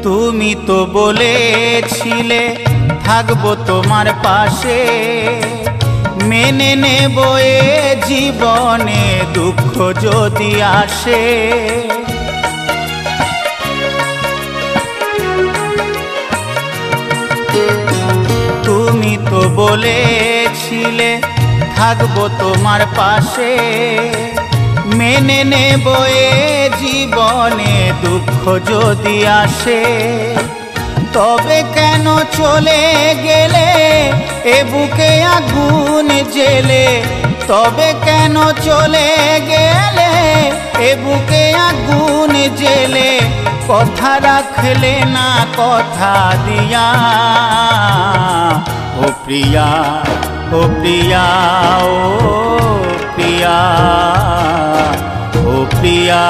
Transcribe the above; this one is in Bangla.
তুমি তো বলেছিলে থাকবো তোমার পাশে, মেনে নেব এ জীবনে দুঃখ যদি আসে। তুমি তো বলেছিলে থাকবো তোমার পাশে, মেনে নেব এ জীবনে দুঃখ যদি আসে। তবে কেন চলে গেলে এ বুকে আগুন জেলে, তবে কেন চলে গেলে এ বুকে আগুন জেলে, কথা রাখলে না কথা দিয়া। ও প্রিয়া, ও প্রিয়া, ও প্রিয়া, ও প্রিয়া।